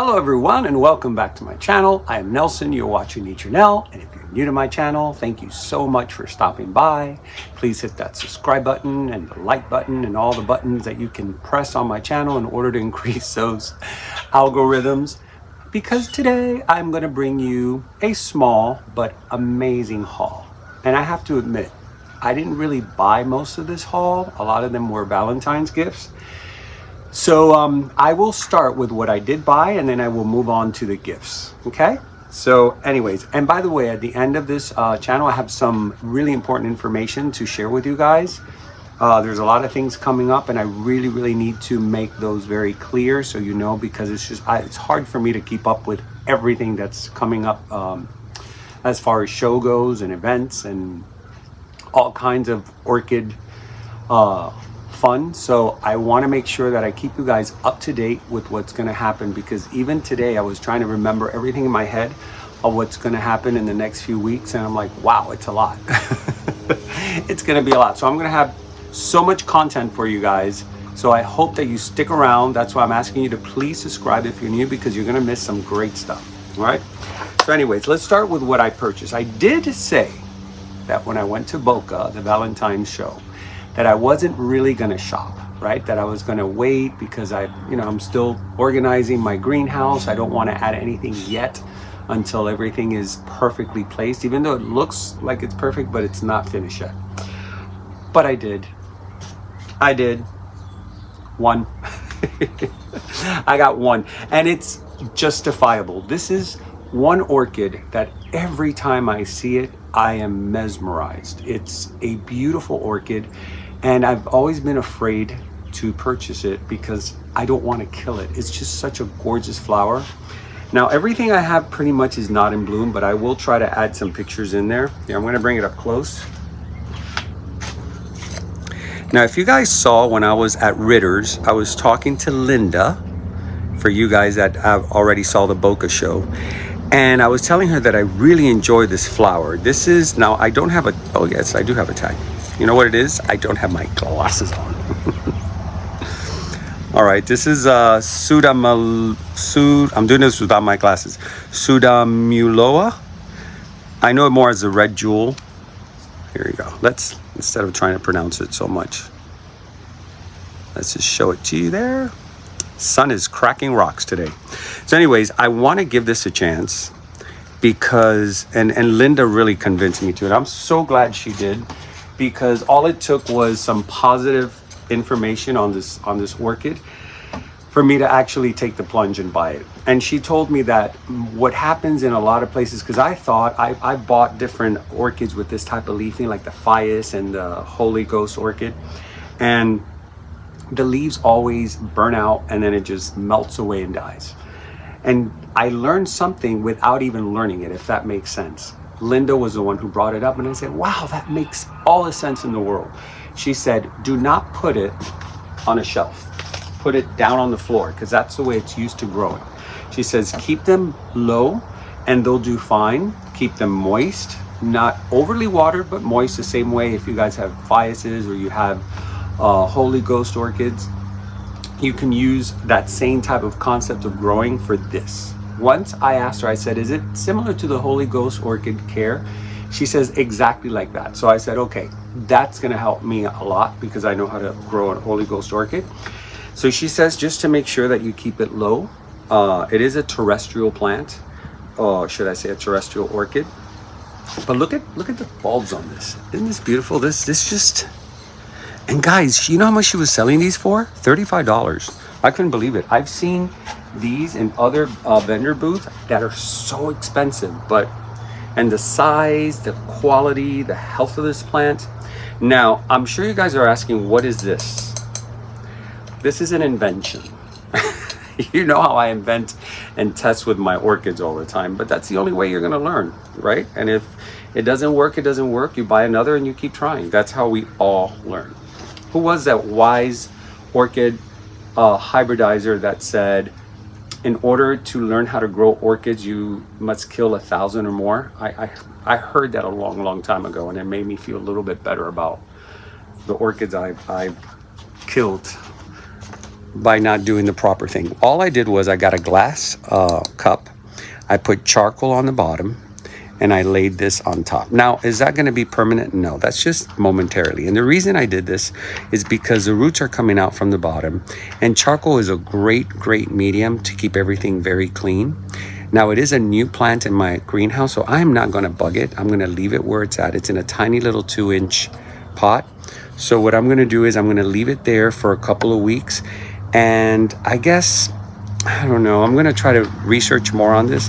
Hello everyone and welcome back to my channel. I am Nelson, you're watching Nature Nell, and if you're new to my channel, thank you so much for stopping by. Please hit that subscribe button and the like button and all the buttons that you can press on my channel in order to increase those algorithms, because today I'm going to bring you a small but amazing haul. And I have to admit, I didn't really buy most of this haul. A lot of them were Valentine's gifts. So I will start with what I did buy, and then I will move on to the gifts. Okay, so anyways, and by the way, at the end of this channel I have some really important information to share with you guys. There's a lot of things coming up and I really need to make those very clear, so you know, because it's hard for me to keep up with everything that's coming up as far as show goes and events and all kinds of orchid fun. So I want to make sure that I keep you guys up to date with what's going to happen, because even today I was trying to remember everything in my head of what's going to happen in the next few weeks, and I'm like, wow, it's a lot. It's going to be a lot. So I'm going to have so much content for you guys, so I hope that you stick around. That's why I'm asking you to please subscribe if you're new, because you're going to miss some great stuff. All right, so anyways, let's start with what I purchased. I did say that when I went to Boca, the Valentine show, that I wasn't really gonna shop, right? That I was gonna wait, because I'm still organizing my greenhouse. I don't want to add anything yet until everything is perfectly placed, even though it looks like it's perfect, but it's not finished yet. But I did one. I got one, and it's justifiable. This is one orchid that every time I see it, I am mesmerized. It's a beautiful orchid, and I've always been afraid to purchase it because I don't want to kill it. It's just such a gorgeous flower. Now, everything I have pretty much is not in bloom, but I will try to add some pictures in there. Yeah, I'm going to bring it up close. Now, if you guys saw when I was at Ritter's, I was talking to Linda, for you guys that have already saw the Boca show. And I was telling her that I really enjoy this flower. This is, now I don't have a, oh yes, I do have a tag. You know what it is? I don't have my glasses on. All right, this is I'm doing this without my glasses. Sudamuloa. I know it more as the red jewel. Here you go. Instead of trying to pronounce it so much, let's just show it to you there. Sun is cracking rocks today. So anyways, I want to give this a chance because, and Linda really convinced me to it. I'm so glad she did, because all it took was some positive information on this orchid for me to actually take the plunge and buy it. And she told me that what happens in a lot of places, because I thought I bought different orchids with this type of leafing, like the Fias and the Holy Ghost orchid, and the leaves always burn out and then it just melts away and dies. And I learned something without even learning it, if that makes sense. Linda was the one who brought it up, and I said, wow, that makes all the sense in the world. She said, do not put it on a shelf. Put it down on the floor, because that's the way it's used to growing. She says, keep them low and they'll do fine. Keep them moist, not overly watered, but moist, the same way if you guys have Fiases or you have Holy Ghost orchids, you can use that same type of concept of growing for this. Once I asked her, I said, is it similar to the Holy Ghost orchid care? She says exactly like that. So I said, okay, that's going to help me a lot, because I know how to grow a Holy Ghost orchid. So she says just to make sure that you keep it low. It is a terrestrial plant, or should I say a terrestrial orchid. But look at the bulbs on this. Isn't this beautiful? This just. And guys, you know how much she was selling these for? $35. I couldn't believe it. I've seen these in other vendor booths that are so expensive, and the size, the quality, the health of this plant. Now, I'm sure you guys are asking, what is this? This is an invention. You know how I invent and test with my orchids all the time, but that's the only way you're gonna learn, right? And if it doesn't work, it doesn't work. You buy another and you keep trying. That's how we all learn. Who was that wise orchid hybridizer that said, in order to learn how to grow orchids, you must kill 1,000 or more? I heard that a long time ago, and it made me feel a little bit better about the orchids I've killed. by not doing the proper thing. All I did was I got a glass cup, I put charcoal on the bottom, and I laid this on top. Now, is that gonna be permanent? No, that's just momentarily. And the reason I did this is because the roots are coming out from the bottom, and charcoal is a great medium to keep everything very clean. Now, it is a new plant in my greenhouse, so I'm not gonna bug it. I'm gonna leave it where it's at. It's in a tiny little 2-inch pot. So what I'm gonna do is I'm gonna leave it there for a couple of weeks. And I guess, I don't know, I'm gonna try to research more on this.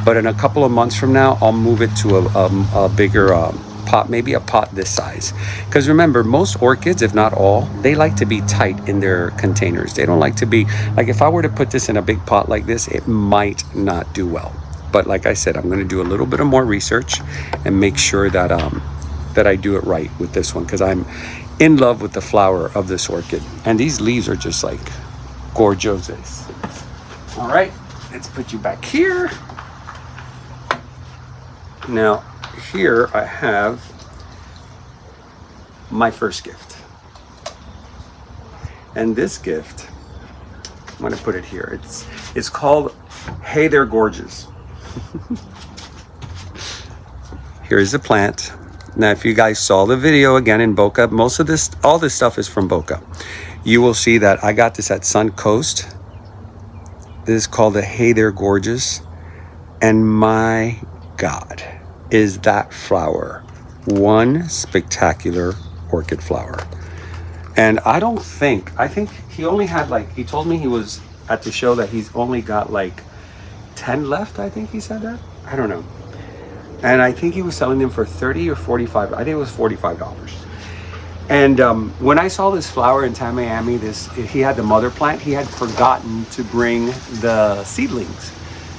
But in a couple of months from now, I'll move it to a bigger pot, maybe a pot this size. Because remember, most orchids, if not all, they like to be tight in their containers. They don't like to be, like if I were to put this in a big pot like this, it might not do well. But like I said, I'm gonna do a little bit of more research and make sure that, that I do it right with this one, because I'm in love with the flower of this orchid. And these leaves are just like gorgeous. All right, let's put you back here. Now, here I have my first gift. And this gift, I'm gonna put it here. It's called Hey There Gorgeous. Here's the plant. Now, if you guys saw the video again in Boca, most of this, all this stuff is from Boca. You will see that I got this at Suncoast. This is called the Hey There Gorgeous. And my God, is that flower one spectacular orchid flower. And I think he only had like, he told me he was at the show that he's only got like 10 left. I think he said that. I don't know. And I think he was selling them for 30 or 45. I think it was $45. And when I saw this flower in Miami, he had the mother plant. He had forgotten to bring the seedlings.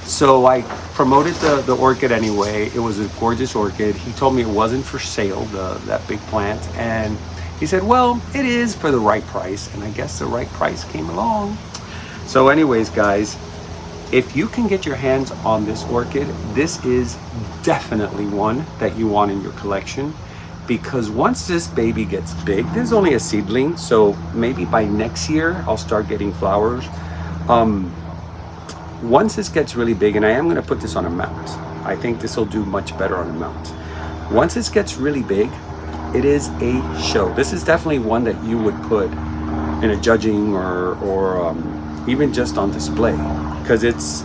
So I promoted the orchid anyway. It was a gorgeous orchid. He told me it wasn't for sale, that big plant. And he said, well, it is for the right price. And I guess the right price came along. So anyways, guys, if you can get your hands on this orchid, this is definitely one that you want in your collection. Because once this baby gets big, this is only a seedling. So maybe by next year, I'll start getting flowers. Once this gets really big, and I am going to put this on a mount. I think this will do much better on a mount. Once this gets really big, it is a show. This is definitely one that you would put in a judging or even just on display, because it's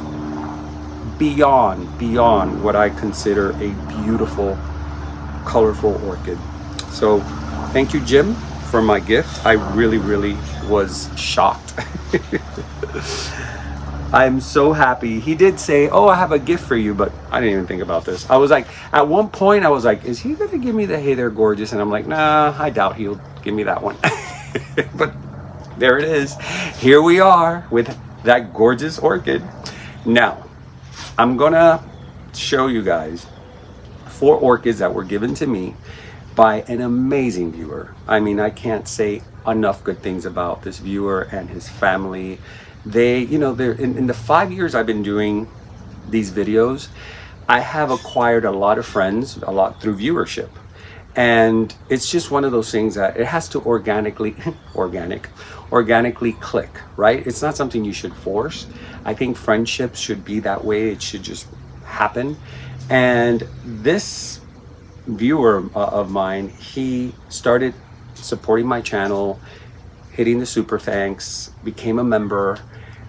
beyond what I consider a beautiful, colorful orchid. So thank you, Jim, for my gift. I really was shocked. I'm so happy. He did say, oh, I have a gift for you, but I didn't even think about this. I was like, at one point I was like, is he gonna give me the Hey There Gorgeous? And I'm like, nah, I doubt he'll give me that one. But there it is. Here we are with that gorgeous orchid. Now, I'm gonna show you guys 4 orchids that were given to me by an amazing viewer. I mean, I can't say enough good things about this viewer and his family. They're in the 5 years I've been doing these videos, I have acquired a lot of friends, a lot through viewership. And it's just one of those things that it has to organically click, right? It's not something you should force. I think friendships should be that way. It should just happen. And this viewer of mine, he started supporting my channel, hitting the super thanks, became a member,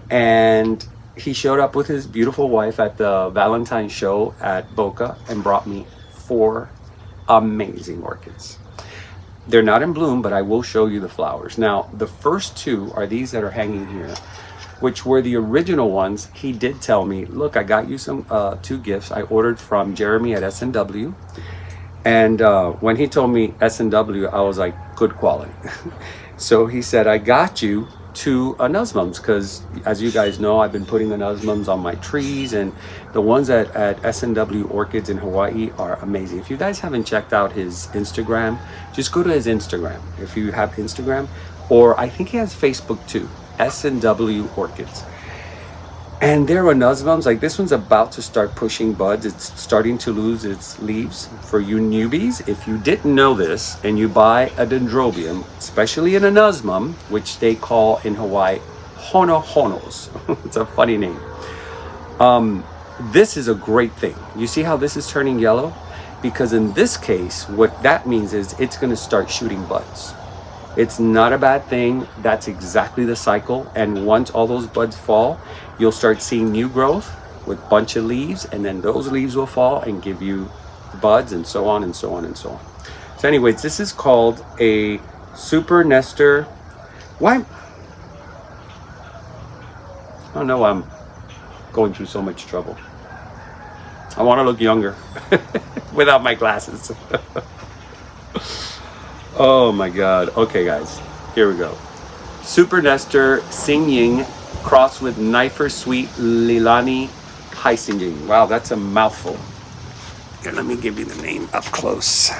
and he showed up with his beautiful wife at the Valentine show at Boca and brought me 4 amazing orchids. They're not in bloom, but I will show you the flowers. Now, the first 2 are these that are hanging here, which were the original ones. He did tell me, look, I got you some 2 gifts I ordered from Jeremy at S&W. And when he told me S&W, I was like, good quality. So he said, I got you 2 anosmums, because as you guys know, I've been putting anosmums on my trees, and the ones at S&W Orchids in Hawaii are amazing. If you guys haven't checked out his Instagram, just go to his Instagram if you have Instagram, or I think he has Facebook too, S&W Orchids. And there are anosmums, like this one's about to start pushing buds. It's starting to lose its leaves. For you newbies, if you didn't know this and you buy a dendrobium, especially an anosmum, which they call in Hawaii honos. It's a funny name. This is a great thing. You see how this is turning yellow? Because in this case, what that means is it's going to start shooting buds. It's not a bad thing. That's exactly the cycle. And once all those buds fall, you'll start seeing new growth with a bunch of leaves, and then those leaves will fall and give you buds, and so on and so on and so on. So anyways, this is called a super nester. Why? I don't know. I'm going through so much trouble. I want to look younger without my glasses. Oh my God. Okay, guys, here we go. Super Nester Sing Ying crossed with Knifer Sweet Lilani Hai Sing Ying. Wow, that's a mouthful. Here, let me give you the name up close.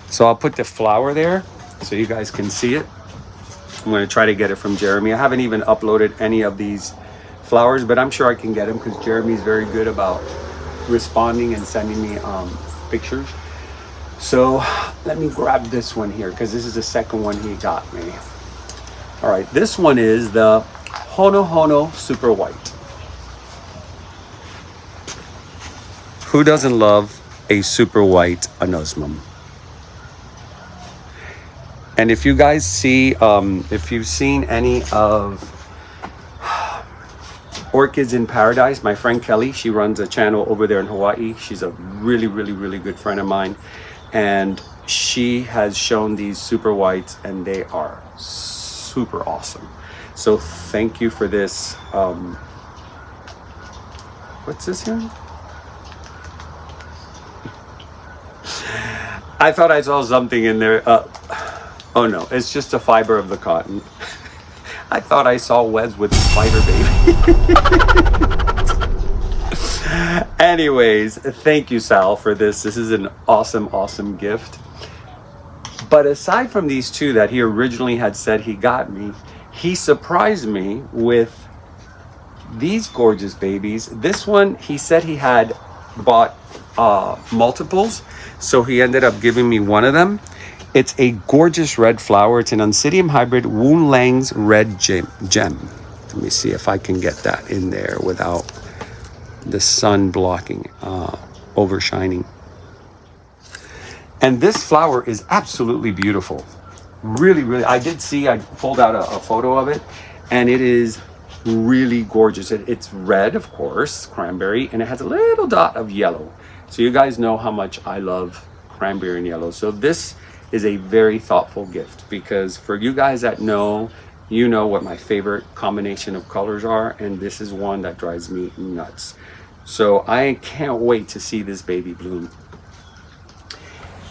So I'll put the flower there so you guys can see it. I'm going to try to get it from Jeremy. I haven't even uploaded any of these flowers, but I'm sure I can get them because Jeremy's very good about responding and sending me pictures. So let me grab this one here because this is the second one he got me. All right, this one is the Hono Hono Super White. Who doesn't love a super white anosmum? And if you guys see, if you've seen any of Orchids in Paradise, my friend Kelly, she runs a channel over there in Hawaii. She's a really, really, really good friend of mine. And she has shown these super whites and they are super awesome. So thank you for this. What's this here? I thought I saw something in there. Oh no, it's just a fiber of the cotton. I thought I saw Wes with Spider Baby. Anyways, thank you, Sal, for this. This is an awesome, awesome gift. But aside from these two that he originally had said he got me, he surprised me with these gorgeous babies. This one, he said he had bought multiples, so he ended up giving me one of them. It's a gorgeous red flower. It's an Oncidium hybrid Woon Lang's red gem. Let me see if I can get that in there without the sun blocking, overshining. And this flower is absolutely beautiful. Really, really. I pulled out a photo of it, and it is really gorgeous. It's red, of course, cranberry, and it has a little dot of yellow. So you guys know how much I love cranberry and yellow. So this is a very thoughtful gift, because for you guys that know, you know what my favorite combination of colors are, and this is one that drives me nuts. So I can't wait to see this baby bloom.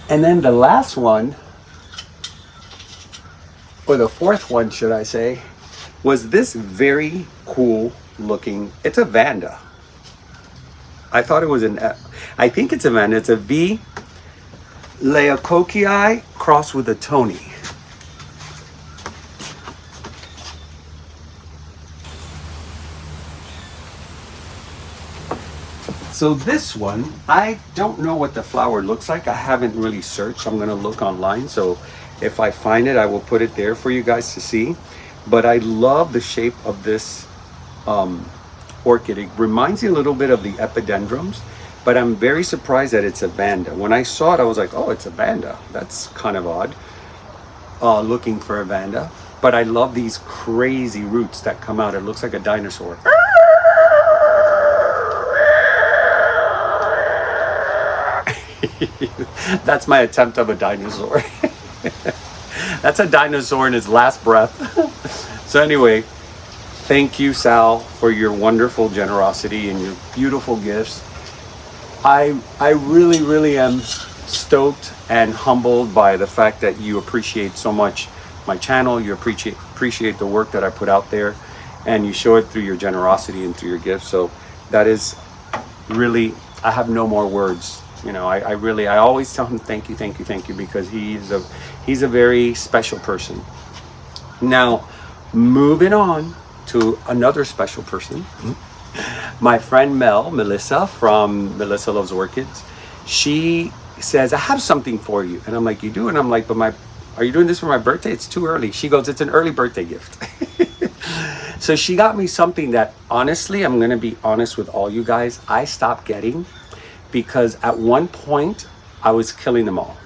And then the last one, or the fourth one should I say, was this very cool looking, it's a Vanda. I thought it was I think it's a Vanda. It's a V Laocockii crossed with a Tony. So this one, I don't know what the flower looks like. I haven't really searched. I'm gonna look online. So if I find it, I will put it there for you guys to see. But I love the shape of this orchid. It reminds me a little bit of the epidendrums, but I'm very surprised that it's a Vanda. When I saw it, I was like, oh, it's a Vanda. That's kind of odd, looking for a Vanda. But I love these crazy roots that come out. It looks like a dinosaur. That's my attempt of a dinosaur. That's a dinosaur in his last breath. So anyway, thank you, Sal, for your wonderful generosity and your beautiful gifts. I really, really am stoked and humbled by the fact that you appreciate so much my channel. You appreciate the work that I put out there, and you show it through your generosity and through your gifts. So that is really, I have no more words. You know, I always tell him thank you, because he's a very special person. Now, moving on to another special person, my friend Melissa from Melissa Loves Orchids. She says, I have something for you. And I'm like, you do? And I'm like, but are you doing this for my birthday? It's too early. She goes, it's an early birthday gift. So she got me something that, honestly, I'm going to be honest with all you guys, I stopped getting because at one point I was killing them all.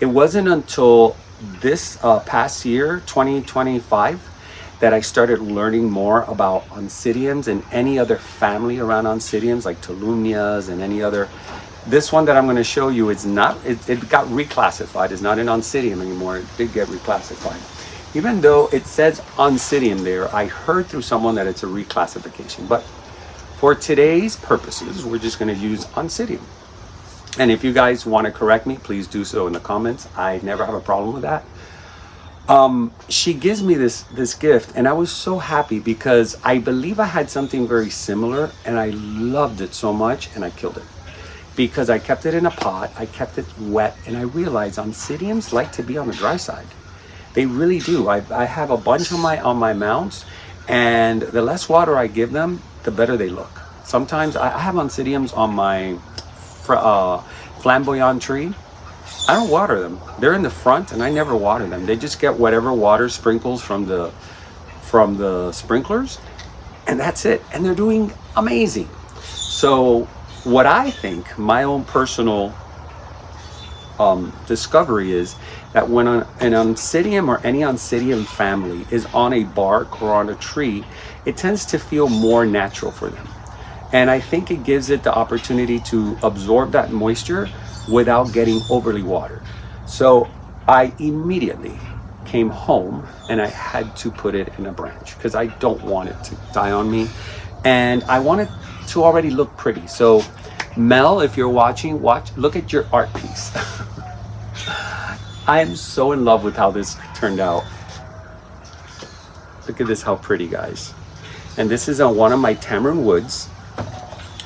It wasn't until this past year, 2025, that I started learning more about oncidiums and any other family around oncidiums like tolumnias and any other. This one that I'm going to show you is not, it got reclassified. It's not an oncidium anymore. It did get reclassified. Even though it says oncidium there, I heard through someone that it's a reclassification. But for today's purposes, we're just going to use oncidium. And if you guys want to correct me, please do so in the comments. I never have a problem with that. She gives me this gift, and I was so happy because I believe I had something very similar, and I loved it so much, and I killed it. Because I kept it in a pot, I kept it wet, and I realized oncidiums like to be on the dry side. They really do. I have a bunch on my mounts, and the less water I give them, the better they look. Sometimes I have oncidiums on my flamboyant tree. I don't water them. They're in the front, and I never water them. They just get whatever water sprinkles from the sprinklers, and that's it. And they're doing amazing. So what I think, my own personal discovery is that when an oncidium or any oncidium family is on a bark or on a tree, it tends to feel more natural for them. And I think it gives it the opportunity to absorb that moisture without getting overly watered. So I immediately came home and I had to put it in a branch because I don't want it to die on me. And I want it to already look pretty. So Mel, if you're watching, look at your art piece. I am so in love with how this turned out. Look at this, how pretty, guys. And this is on one of my tamarind woods.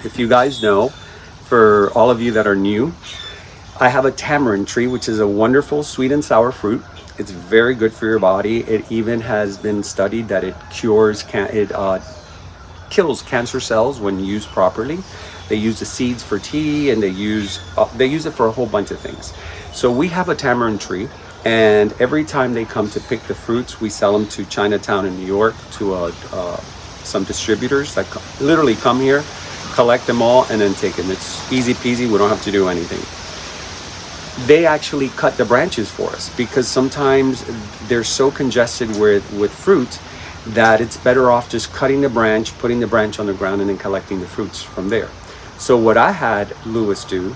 If you guys know, for all of you that are new, I have a tamarind tree, which is a wonderful sweet and sour fruit. It's very good for your body. It even has been studied that it kills cancer cells when used properly. They use the seeds for tea, and they use it for a whole bunch of things. So we have a tamarind tree, and every time they come to pick the fruits, we sell them to Chinatown in New York, to some distributors that literally come here, collect them all, and then take them. It's easy peasy. We don't have to do anything. They actually cut the branches for us because sometimes they're so congested with fruit that it's better off just cutting the branch, putting the branch on the ground, and then collecting the fruits from there. So what I had Lewis do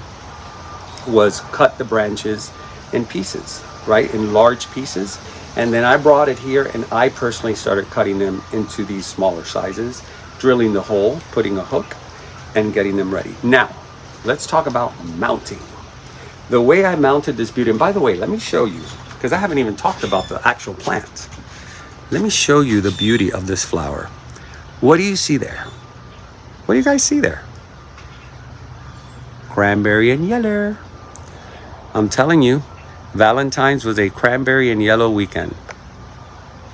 was cut the branches in pieces, right, in large pieces. And then I brought it here, and I personally started cutting them into these smaller sizes, drilling the hole, putting a hook, and getting them ready. Now, let's talk about mounting. The way I mounted this beauty, and by the way, let me show you, because I haven't even talked about the actual plant. Let me show you the beauty of this flower. What do you see there? What do you guys see there? Cranberry and yellow. I'm telling you, Valentine's was a cranberry and yellow weekend.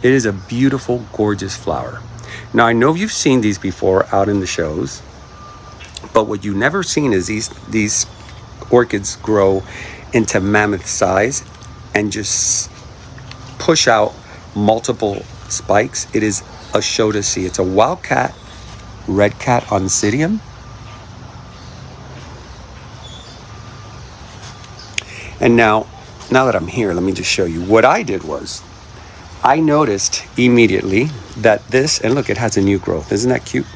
It is a beautiful, gorgeous flower. Now, I know you've seen these before out in the shows, but what you've never seen is these orchids grow into mammoth size and just push out multiple spikes. It is a show to see. It's a wildcat, red cat oncidium. And now that I'm here, let me just show you. What I did was, I noticed immediately that this, and look, it has a new growth. Isn't that cute?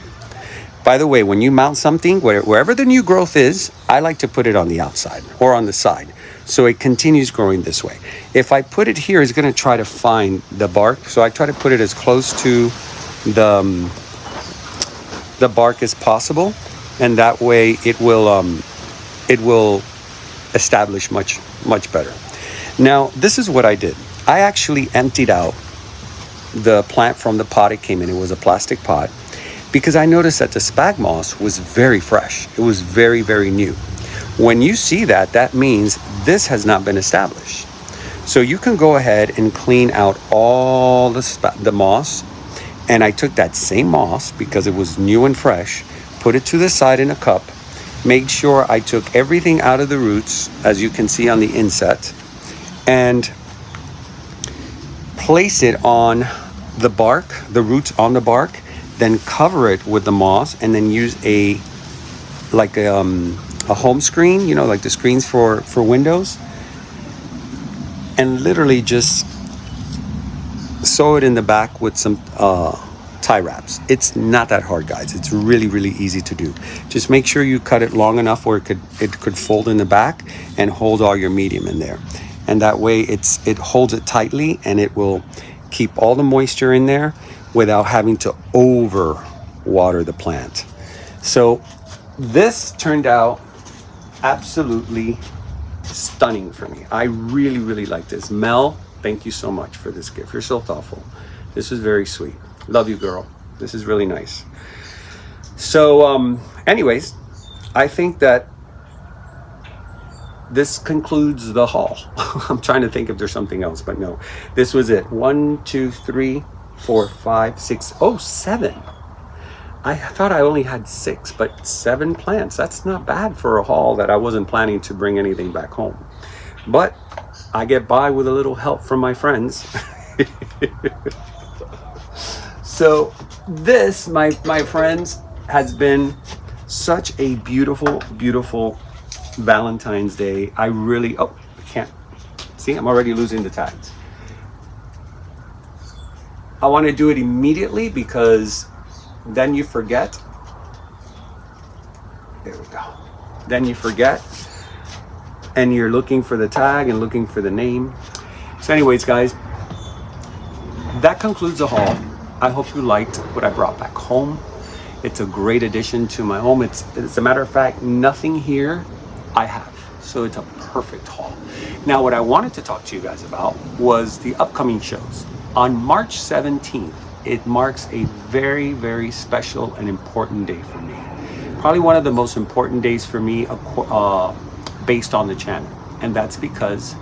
By the way, when you mount something, wherever the new growth is, I like to put it on the outside or on the side, so it continues growing this way. If I put it here, it's going to try to find the bark, so I try to put it as close to the bark as possible, and that way it will establish much better. Now, this is what I did. I actually emptied out the plant from the pot it came in. It was a plastic pot, because I noticed that the spag moss was very fresh. It was very, very new. When you see that, that means this has not been established. So you can go ahead and clean out all the moss. And I took that same moss, because it was new and fresh, put it to the side in a cup, made sure I took everything out of the roots, as you can see on the inset, and place it on the bark, the roots on the bark, then cover it with the moss, and then use a home screen, you know, like the screens for windows, and literally just sew it in the back with some tie wraps. It's not that hard, guys. It's really, really easy to do. Just make sure you cut it long enough where it could fold in the back and hold all your medium in there. And that way it holds it tightly, and it will keep all the moisture in there without having to over water the plant. So this turned out absolutely stunning for me. I really, really like this. Mel, thank you so much for this gift. You're so thoughtful. This is very sweet. Love you, girl. This is really nice. So anyways, I think that this concludes the haul. I'm trying to think if there's something else, but no, this was it. 1, 2, 3, 4, 5, 6, 7. I thought I only had 6, but 7 plants. That's not bad for a haul that I wasn't planning to bring anything back home. But I get by with a little help from my friends. So this, my friends, has been such a beautiful, beautiful Valentine's Day. I really, I can't, see, I'm already losing the tags. I want to do it immediately because then you forget. There we go. Then you forget and you're looking for the tag and looking for the name. So anyways, guys, that concludes the haul. I hope you liked what I brought back home. It's a great addition to my home. It's as a matter of fact, nothing here I have. So it's a perfect haul. Now, what I wanted to talk to you guys about was the upcoming shows. On March 17th, it marks a very, very special and important day for me. Probably one of the most important days for me based on the channel. And that's because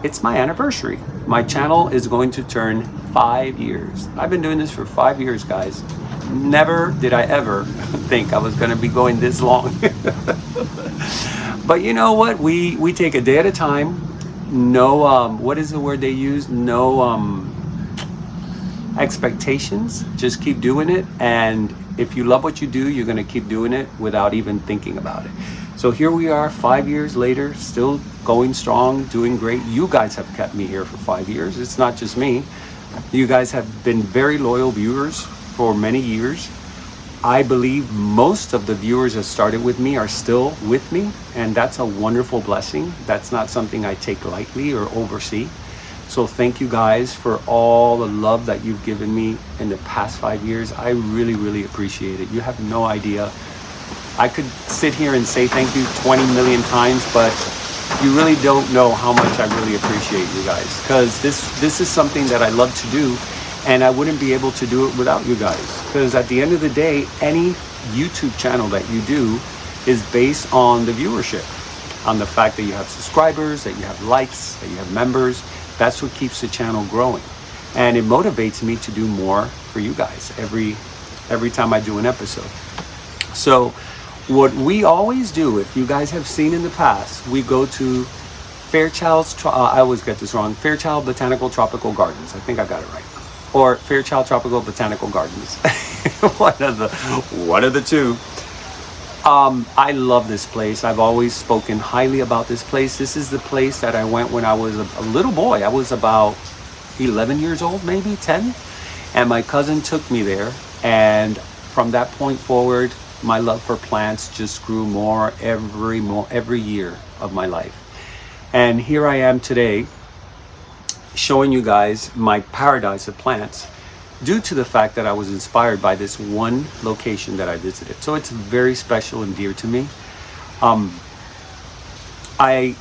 it's my anniversary. My channel is going to turn 5 years. I've been doing this for 5 years, guys. Never did I ever think I was going to be going this long. But you know what? We take a day at a time. No, what is the word they use? No expectations. Just keep doing it. And if you love what you do, you're going to keep doing it without even thinking about it. So here we are 5 years later, still going strong, doing great. You guys have kept me here for 5 years. It's not just me. You guys have been very loyal viewers for many years. I believe most of the viewers that started with me are still with me, and that's a wonderful blessing. That's not something I take lightly or oversee. So thank you guys for all the love that you've given me in the past 5 years. I really, really appreciate it. You have no idea. I could sit here and say thank you 20 million times, but you really don't know how much I really appreciate you guys, because this is something that I love to do, and I wouldn't be able to do it without you guys. Because at the end of the day, any YouTube channel that you do is based on the viewership, on the fact that you have subscribers, that you have likes, that you have members. That's what keeps the channel growing, and it motivates me to do more for you guys every time I do an episode. So what we always do, if you guys have seen in the past, we go to Fairchild's, I always get this wrong, Fairchild Botanical Tropical Gardens. I think I got it right. Or Fairchild Tropical Botanical Gardens. one of the two. I love this place. I've always spoken highly about this place. This is the place that I went when I was a little boy. I was about 11 years old, maybe 10. And my cousin took me there. And from that point forward, my love for plants just grew more every year of my life. And here I am today showing you guys my paradise of plants, due to the fact that I was inspired by this one location that I visited. So it's very special and dear to me. I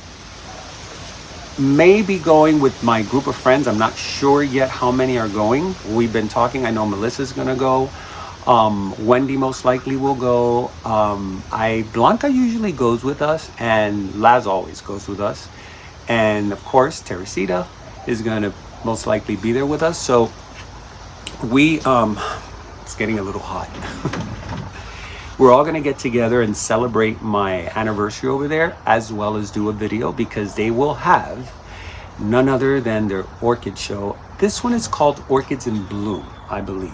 may be going with my group of friends. I'm not sure yet how many are going. We've been talking. I know Melissa's gonna go. Wendy most likely will go. Blanca usually goes with us, and Laz always goes with us. And of course, Teresita is gonna most likely be there with us. So we, it's getting a little hot. We're all gonna get together and celebrate my anniversary over there, as well as do a video, because they will have none other than their orchid show This one is called Orchids in Bloom, I believe.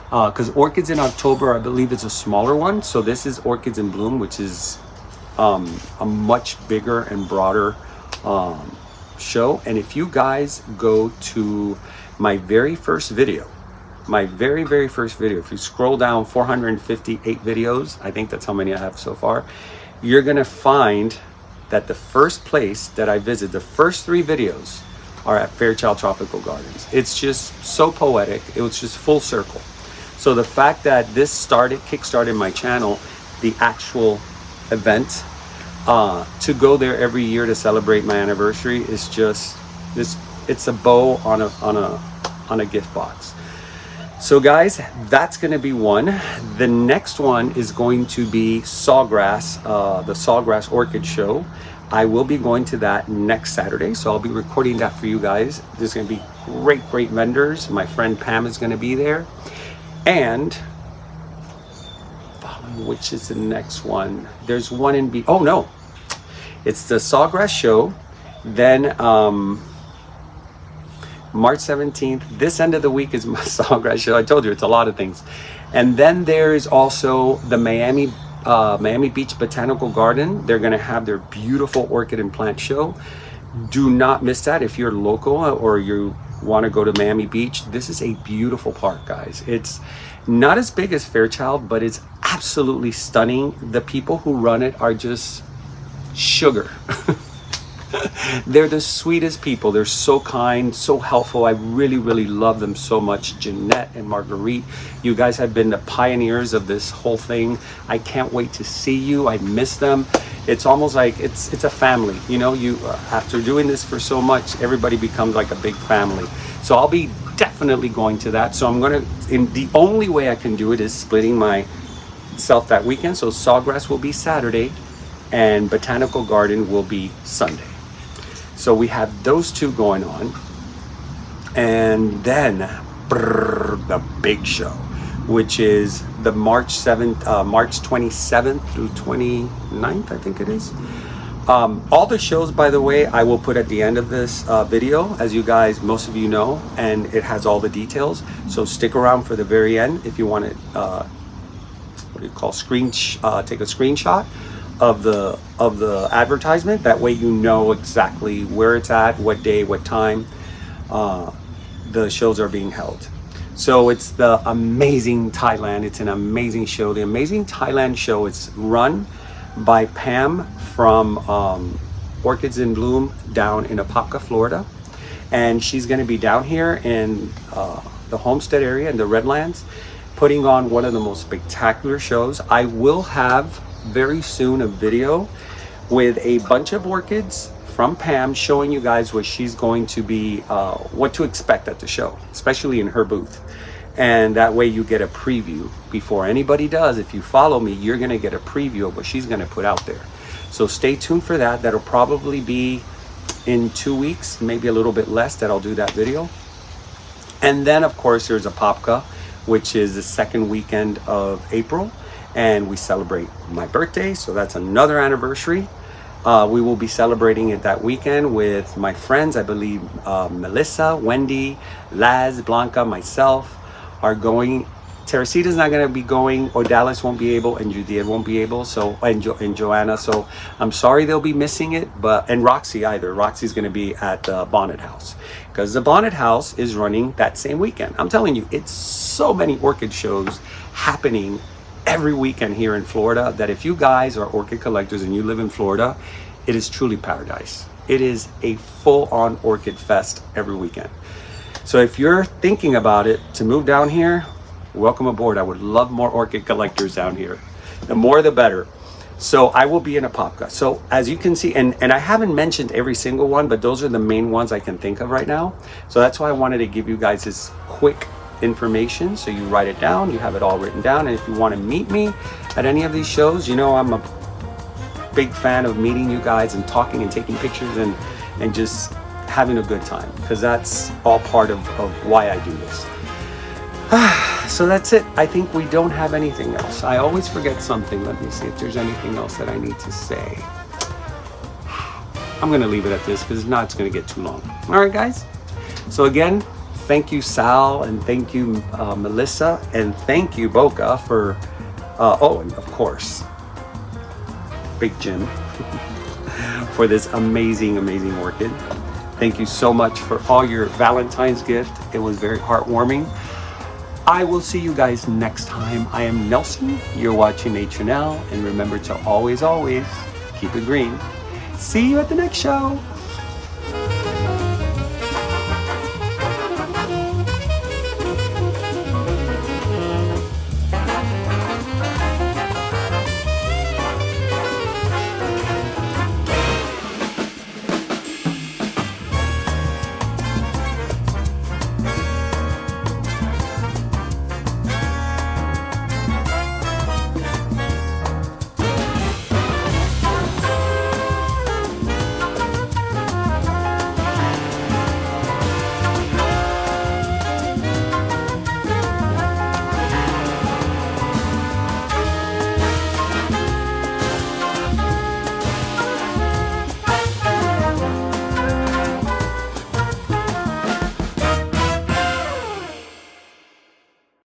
Because Orchids in October, I believe, is a smaller one. So this is Orchids in Bloom, which is a much bigger and broader show. And if you guys go to my very first video, if you scroll down 458 videos, I think that's how many I have so far, you're gonna find that the first place that I visit, the first 3 videos are at Fairchild Tropical Gardens. It's just so poetic. It was just full circle. So the fact that this kickstarted my channel, the actual event, to go there every year to celebrate my anniversary is just this. It's a bow on a gift box. So guys, that's going to be one. The next one is going to be Sawgrass, the Sawgrass Orchid Show. I will be going to that next Saturday, so I'll be recording that for you guys. There's going to be great vendors. My friend Pam is going to be there. And which is the next one? There's one in oh no, it's the Sawgrass Show. Then March 17th, this end of the week is my Sawgrass Show. I told you it's a lot of things. And then there is also the Miami Beach Botanical Garden. They're going to have their beautiful orchid and plant show. Do not miss that if you're local or you want to go to Miami Beach. This is a beautiful park, guys. It's not as big as Fairchild, but it's absolutely stunning. The people who run it are just sugar. They're the sweetest people. They're so kind, so helpful. I really love them so much. Jeanette and Marguerite, you guys have been the pioneers of this whole thing. I can't wait to see you. I miss them. It's almost like it's a family. You know, you after doing this for so much, everybody becomes like a big family. So I'll be definitely going to that. So I'm gonna, the only way I can do it is splitting myself that weekend. So Sawgrass will be Saturday and Botanical Garden will be Sunday. So we have those 2 going on. And then the big show, which is the March 27th through 29th, I think it is. All the shows, by the way, I will put at the end of this video, as you guys, most of you know, and it has all the details. So stick around for the very end if you want to, what do you call, take a screenshot of the advertisement. That way you know exactly where it's at, what day, what time the shows are being held. So it's the Amazing Thailand. It's an amazing show. The Amazing Thailand show, it's run by Pam from Orchids in Bloom down in Apopka, Florida. And she's going to be down here in the Homestead area in the Redlands, putting on one of the most spectacular shows. I will have very soon a video with a bunch of orchids from Pam showing you guys what she's going to be, what to expect at the show, especially in her booth. And that way you get a preview before anybody does. If you follow me, you're gonna get a preview of what she's gonna put out there. So stay tuned for that. That'll probably be in 2 weeks, maybe a little bit less, that I'll do that video. And then of course there's Apopka, which is the second weekend of April. And we celebrate my birthday, so that's another anniversary. We will be celebrating it that weekend with my friends. I believe Melissa, Wendy, Laz, Blanca, myself are going. Teresita's not going to be going, or Dallas won't be able, and Judith won't be able. So and Joanna. So I'm sorry they'll be missing it, and Roxy either. Roxy's going to be at the Bonnet House because the Bonnet House is running that same weekend. I'm telling you, it's so many orchid shows happening every weekend here in Florida that if you guys are orchid collectors and you live in Florida, it is truly paradise. It is a full-on orchid fest every weekend. So if you're thinking about it to move down here, welcome aboard. I would love more orchid collectors down here. The more the better. So I will be in Apopka. So as you can see, and I haven't mentioned every single one, but those are the main ones I can think of right now. So that's why I wanted to give you guys this quick information, so you write it down, you have it all written down. And if you want to meet me at any of these shows, you know I'm a big fan of meeting you guys and talking and taking pictures and just having a good time, because that's all part of why I do this. So that's it. I think we don't have anything else. I always forget something. Let me see if there's anything else that I need to say. I'm going to leave it at this because now it's going to get too long. All right, guys. So again, thank you, Sal, and thank you, Melissa, and thank you, Boca, for, oh, and of course, Big Jim, for this amazing, amazing orchid. Thank you so much for all your Valentine's gift. It was very heartwarming. I will see you guys next time. I am Nelson. You're watching Nature Now, and remember to always, always keep it green. See you at the next show.